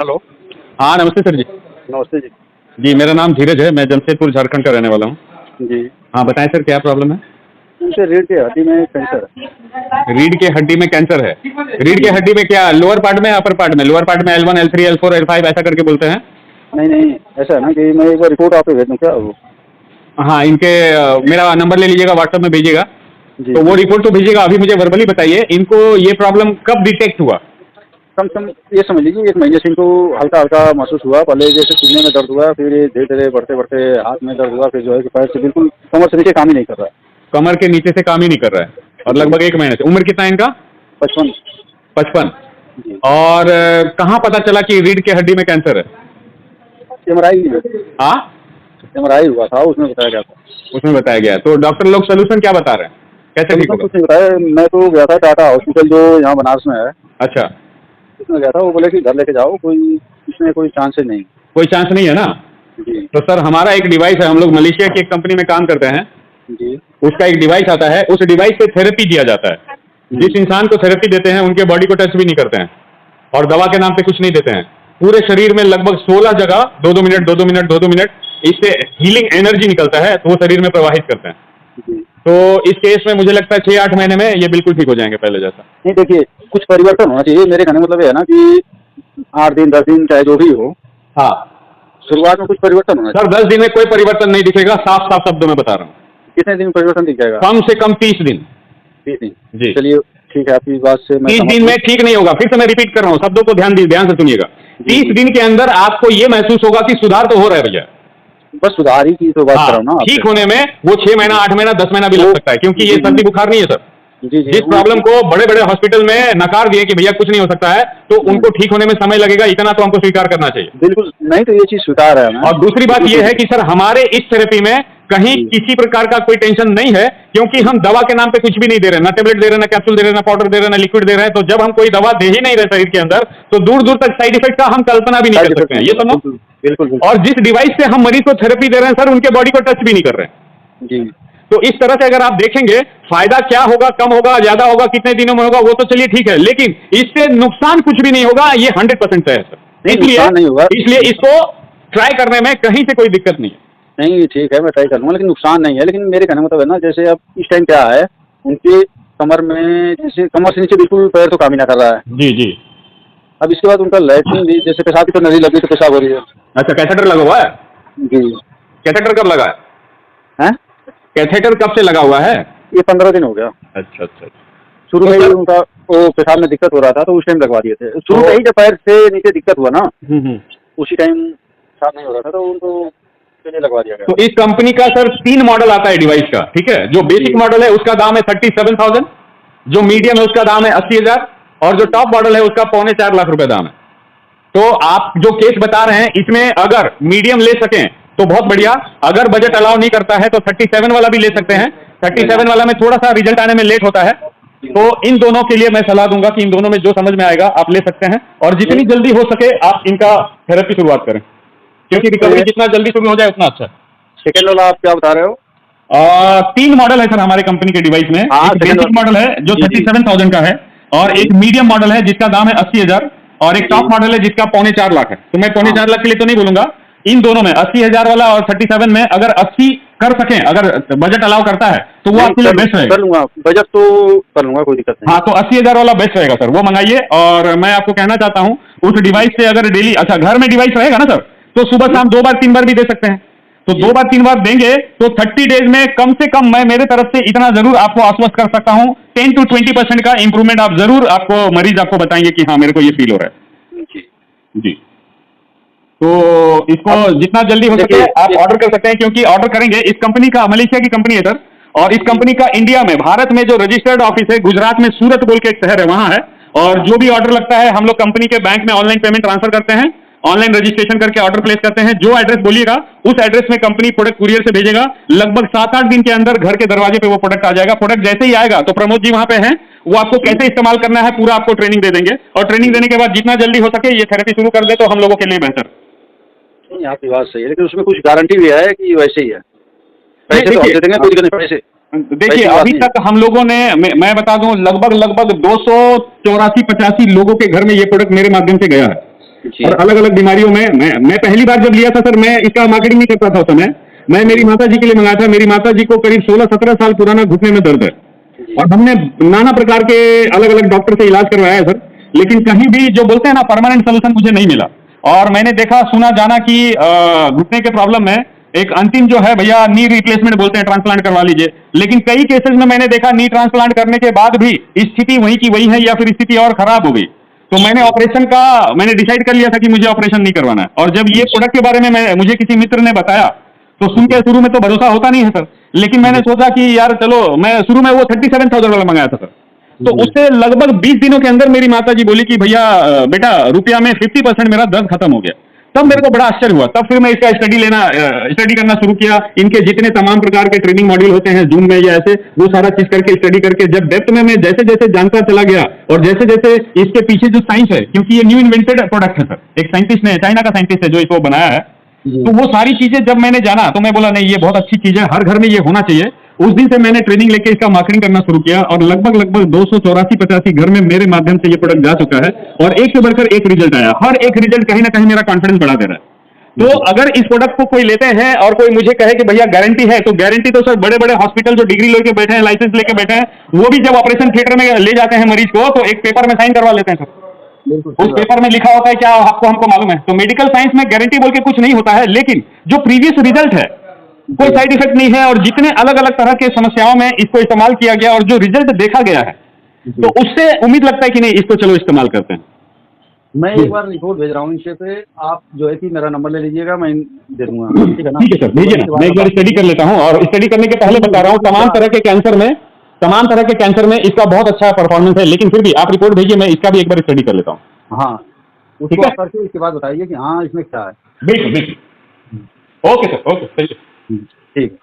Hello. हाँ नमस्ते sir जी। नमस्ते जी। जी मेरा नाम धीरज है, मैं जमशेदपुर झारखंड का रहने वाला हूँ। जी। हाँ बताएं सर, क्या प्रॉब्लम है? मुझे रीढ़ की हड्डी में कैंसर है। रीढ़ के हड्डी में कैंसर है? रीढ़ के जी। हड्डी में क्या लोअर पार्ट में अपर पार्ट में? लोअर पार्ट में L1 L3 L4 L5 ऐसा करके बोलते हैं। नहीं नहीं, ऐसा है ना कि मैं एक बार रिपोर्ट आप पे भेज दूँ क्या वो? हाँ इनके मेरा नंबर ले लीजिएगा, व्हाट्सएप में भेजिएगा। जी तो वो जी। रिपोर्ट तो भेजिएगा, अभी मुझे वर्बली बताइए इनको ये प्रॉब्लम कब डिटेक्ट हुआ? कम से कम ये समझ लीजिए 1 महीने से इनको हल्का हल्का महसूस हुआ। पहले जैसे सीने में दर्द हुआ, फिर धीरे धीरे बढ़ते बढ़ते हाथ में दर्द हुआ, फिर जो है कि पैर से बिल्कुल कमर से नीचे काम ही नहीं कर रहा है। कमर के नीचे से काम ही नहीं कर रहा है और लगभग 1 महीने से। उम्र कितना है इनका? 55। 55। जी। और कहाँ पता चला कि रीढ़ के हड्डी में कैंसर है? एमआरआई हाँ एमआरआई हुआ था, उसमें बताया गया था। उसमें बताया गया। तो डॉक्टर लोग सोल्यूशन क्या बता रहे हैं, कैसे ठीक सोल्यूशन होगा? कुछ नहीं बताया। मैं तो गया था टाटा हॉस्पिटल जो यहाँ बनारस में है, अच्छा, उसमें गया था। वो बोले कि घर लेके जाओ, कोई इसमें कोई चांसेस नहीं। कोई चांस नहीं है ना? जी तो सर हमारा एक डिवाइस है, हम लोग मलेशिया की एक कंपनी में काम करते हैं। जी। उसका एक डिवाइस आता है, उस डिवाइस पे थेरेपी दिया जाता है। जिस इंसान को थेरेपी देते हैं उनके बॉडी को टच भी नहीं करते हैं और दवा के नाम पे कुछ नहीं देते हैं। पूरे शरीर में लगभग 16 जगह 2-2 मिनट 2-2 मिनट 2-2 मिनट इससे हीलिंग एनर्जी निकलता है, तो वो शरीर में प्रवाहित करते हैं। जी। तो इस केस में मुझे लगता है 6-8 महीने में ये बिल्कुल ठीक हो जाएंगे पहले जैसा। नहीं देखिए, कुछ परिवर्तन होना चाहिए। मेरे कहने का मतलब ये है ना कि 8 दिन 10 दिन चाहे जो भी हो, हाँ शुरुआत में कुछ परिवर्तन होना सर, 10 दिन में कोई परिवर्तन नहीं दिखेगा, साफ साफ शब्दों में बता रहा हूँ। चाहिए। कितने दिन में परिवर्तन दिख जाएगा? कम से कम 30 दिन। 30 दिन। जी। चलिए ठीक है, आपकी बात से मैं 30 सहमत दिन में हूँ। ठीक नहीं होगा, फिर से मैं रिपीट कर रहा हूँ, शब्दों को ध्यान से सुनिएगा। 30 दिन के अंदर आपको ये महसूस होगा कि सुधार तो हो रहा है भैया। बस सुधार ही की तो बात कर रहा हूँ ना ठीक आपसे। होने में वो 6 महीना 8 महीना 10 महीना भी लग सकता है, क्योंकि ये सर्दी बुखार नहीं है सर। जी जी। जिस प्रॉब्लम को बड़े बड़े हॉस्पिटल में नकार दिए कि भैया कुछ नहीं हो सकता है, तो उनको ठीक होने में समय लगेगा, इतना तो हमको स्वीकार करना चाहिए। बिल्कुल नहीं, तो ये चीज स्वीकार है ना। और दूसरी बात यह है कि सर हमारे इस थेरेपी में कहीं किसी प्रकार का कोई टेंशन नहीं है, क्योंकि हम दवा के नाम पे कुछ भी नहीं दे रहे, ना टेबलेट दे रहे, ना कैप्सूल दे रहे, ना पाउडर दे रहे, ना लिक्विड दे रहे हैं। तो जब हम कोई दवा दे ही नहीं रहे शरीर के अंदर, तो दूर दूर तक साइड इफेक्ट का हम कल्पना भी नहीं कर सकते हैं, ये समझो। बिल्कुल। और जिस डिवाइस से हम मरीज को थेरेपी दे रहे हैं सर, उनके बॉडी को टच भी नहीं कर रहे हैं। जी। तो इस तरह से अगर आप देखेंगे, फायदा क्या होगा, कम होगा, ज्यादा होगा, कितने दिनों में होगा, वो तो चलिए ठीक है, लेकिन इससे नुकसान कुछ भी नहीं होगा, ये 100% तय है सर। इसलिए इसको ट्राई करने में कहीं से कोई दिक्कत नहीं है। नहीं ठीक है, मैं ट्राई करूंगा, लेकिन नुकसान नहीं है। लेकिन मेरे कहने का मतलब है ना, जैसे अब इस टाइम क्या है, उनके कमर में जैसे कमर से नीचे बिल्कुल पैर तो काम ही ना कर रहा है। जी जी। अब इसके बाद उनका लैट्रिन भी, जैसे पेशाब की तो नली लगी तो पेशाब हो रही है। अच्छा, कैथेटर लगा हुआ है? जी। कैथेटर कब लगा है? हैं? कैथेटर कब से लगा हुआ है? ये 15 दिन हो गया। अच्छा अच्छा। शुरू में ही उनका वो पेशाब में दिक्कत हो रहा था, तो उस टाइम लगवा दिए थे। शुरू में ही जब पैर से नीचे दिक्कत हुआ ना, उसी टाइम पेशाब नहीं हो रहा था, तो उनको चलिए लगवा दिया गया। तो इस कंपनी का सर 3 मॉडल आता है डिवाइस का, ठीक है। जो बेसिक मॉडल है उसका दाम है 37,000, जो मीडियम है उसका दाम है 80,000, और जो टॉप मॉडल है उसका 3.25 लाख रुपए दाम है। तो आप जो केस बता रहे हैं, इसमें अगर मीडियम ले सकें तो बहुत बढ़िया, अगर बजट अलाउ नहीं करता है तो 37 वाला भी ले सकते हैं। 37 वाला में थोड़ा सा रिजल्ट आने में लेट होता है, तो इन दोनों के लिए मैं सलाह दूंगा कि इन दोनों में जो समझ में आएगा आप ले सकते हैं, और जितनी जल्दी हो सके आप इनका थेरेपी शुरुआत करें, क्योंकि रिकवरी जितना जल्दी शुरू हो जाए उतना अच्छा है। सेकेंड वाला आप क्या बता रहे हो? 3 मॉडल है सर हमारे कंपनी के डिवाइस में। एक बेसिक मॉडल है जो 37,000 का है, और एक मीडियम मॉडल है जिसका दाम है 80,000, और एक टॉप मॉडल है जिसका 3.25 लाख है। तो मैं 3.25 लाख के लिए तो नहीं बोलूंगा, इन दोनों में 80,000 वाला और 37 में अगर 80 कर सकें, अगर बजट अलाउ करता है तो वो आपके लिए बेस्ट रहेगा। कर लूंगा, बजट तो कर लूंगा, कोई दिक्कत नहीं। हाँ, तो 80,000 वाला बेस्ट रहेगा सर, वो मंगाइए। और मैं आपको कहना चाहता हूँ, उस डिवाइस से अगर डेली, अच्छा घर में डिवाइस रहेगा ना सर, तो सुबह शाम 2 बार 3 बार भी दे सकते हैं। तो 2 बार 3 बार देंगे तो 30 डेज में कम से कम मैं मेरे तरफ से इतना जरूर आपको आश्वस्त कर सकता हूँ, 10 to 20% का इंप्रूवमेंट आप जरूर, आपको मरीज आपको बताएंगे कि हाँ मेरे को ये फील हो रहा है। जी। तो इसको जितना जल्दी हो सके आप ऑर्डर कर सकते हैं, क्योंकि ऑर्डर करेंगे, इस कंपनी का मलेशिया की कंपनी है सर, और इस कंपनी का इंडिया में, भारत में जो रजिस्टर्ड ऑफिस है गुजरात में, सूरत बोल के एक शहर है, वहां है। और जो भी ऑर्डर लगता है हम लोग कंपनी के बैंक में ऑनलाइन पेमेंट ट्रांसफर करते हैं, ऑनलाइन रजिस्ट्रेशन करके ऑर्डर प्लेस करते हैं। जो एड्रेस बोलिएगा उस एड्रेस में कंपनी प्रोडक्ट कुरियर से भेजेगा, लगभग 7-8 दिन के अंदर घर के दरवाजे पे वो प्रोडक्ट आ जाएगा। प्रोडक्ट जैसे ही आएगा तो प्रमोद जी वहां पे हैं, वो आपको कैसे इस्तेमाल करना है पूरा आपको ट्रेनिंग दे देंगे, और ट्रेनिंग देने के बाद जितना जल्दी हो सके ये थेरेपी शुरू कर दे तो हम लोगों के लिए बेहतर। आपकी बात सही है, लेकिन उसमें कुछ गारंटी भी है कि वैसे ही है? पैसे तो हम दे देंगे, कोई दिक्कत नहीं। पैसे देखिए अभी तक हम लोगों ने, मैं बता दूं, लगभग 284-85 लोगों के घर में ये प्रोडक्ट मेरे माध्यम से गया है। जी। और अलग अलग बीमारियों में मैं पहली बार जब लिया था सर, मैं इसका मार्केटिंग नहीं करता था उस समय। मैं मेरी माता जी के लिए मंगाया था। मेरी माता जी को करीब 16-17 साल पुराना घुटने में दर्द है, और हमने नाना प्रकार के अलग अलग डॉक्टर से इलाज करवाया है सर, लेकिन कहीं भी जो बोलते हैं ना परमानेंट सोल्यूशन मुझे नहीं मिला। और मैंने देखा सुना जाना कि घुटने के प्रॉब्लम में एक अंतिम जो है भैया नी रिप्लेसमेंट बोलते हैं, ट्रांसप्लांट करवा लीजिए। लेकिन कई केसेस में मैंने देखा नी ट्रांसप्लांट करने के बाद भी स्थिति वही की वही है, या फिर स्थिति और खराब हो गई। तो मैंने डिसाइड कर लिया था कि मुझे ऑपरेशन नहीं करवाना है। और जब ये प्रोडक्ट के बारे में मुझे किसी मित्र ने बताया, तो सुन के शुरू में तो भरोसा होता नहीं है सर, लेकिन मैंने सोचा कि यार चलो, मैं शुरू में वो 37,000 वाला मंगाया था सर। तो उससे लगभग 20 दिनों के अंदर मेरी माता जी बोली कि भैया बेटा रुपया में 50% मेरा दर्द खत्म हो गया। तब मेरे को बड़ा आश्चर्य हुआ। तब फिर मैं इसका स्टडी करना शुरू किया। इनके जितने तमाम प्रकार के ट्रेनिंग मॉड्यूल होते हैं जूम में या ऐसे, वो सारा चीज करके स्टडी करके जब डेप्थ में मैं जैसे जैसे जानता चला गया, और जैसे जैसे इसके पीछे जो साइंस है, क्योंकि ये न्यू इन्वेंटेड प्रोडक्ट है सर, एक साइंटिस्ट ने, चाइना का साइंटिस्ट है जो इसको बनाया है, तो वो सारी चीजें जब मैंने जाना तो मैं बोला नहीं, ये बहुत अच्छी चीज है, हर घर में ये होना चाहिए। उस दिन से मैंने ट्रेनिंग लेके इसका मार्केटिंग करना शुरू किया, और लगभग 284-85 घर में मेरे माध्यम से ये प्रोडक्ट जा चुका है, और एक से बढ़कर एक रिजल्ट आया। हर एक रिजल्ट कहीं ना कहीं मेरा कॉन्फिडेंस बढ़ा दे रहा है। तो अगर इस प्रोडक्ट को कोई लेते हैं और कोई मुझे कहे कि भैया गारंटी है, तो गारंटी तो सर बड़े बड़े हॉस्पिटल जो डिग्री लेके बैठे हैं, लाइसेंस लेके बैठे हैं, वो भी जब ऑपरेशन थिएटर में ले जाते हैं मरीज को, तो एक पेपर में साइन करवा लेते हैं सर। उस पेपर में लिखा होता है क्या, आपको हमको मालूम है। तो मेडिकल साइंस में गारंटी बोल के कुछ नहीं होता है, लेकिन जो प्रीवियस रिजल्ट है, कोई साइड इफेक्ट नहीं है, और जितने अलग अलग तरह के समस्याओं में इसको इस्तेमाल किया गया और जो रिजल्ट देखा गया है, तो उससे उम्मीद लगता है कि नहीं, इसको चलो इस्तेमाल करते हैं। मैं एक बार रिपोर्ट भेज रहा हूँ इनसे पे, आप जो है कि मेरा नंबर ले लीजिएगा, मैं दे दूंगा। ठीक है ना? ठीक है सर, भेजिए ना, मैं एक बार स्टडी कर लेता हूँ। और स्टडी करने के पहले बता रहा हूँ, तमाम तरह के कैंसर में इसका बहुत अच्छा परफॉर्मेंस है, लेकिन फिर भी आप रिपोर्ट भेजिए, मैं इसका भी एक बार स्टडी कर लेता हूँ। हाँ, उसको आप करके इसके बाद बताइए कि हाँ इसमें क्या है। बिल्कुल बिल्कुल। ओके सर, ओके, ठीक।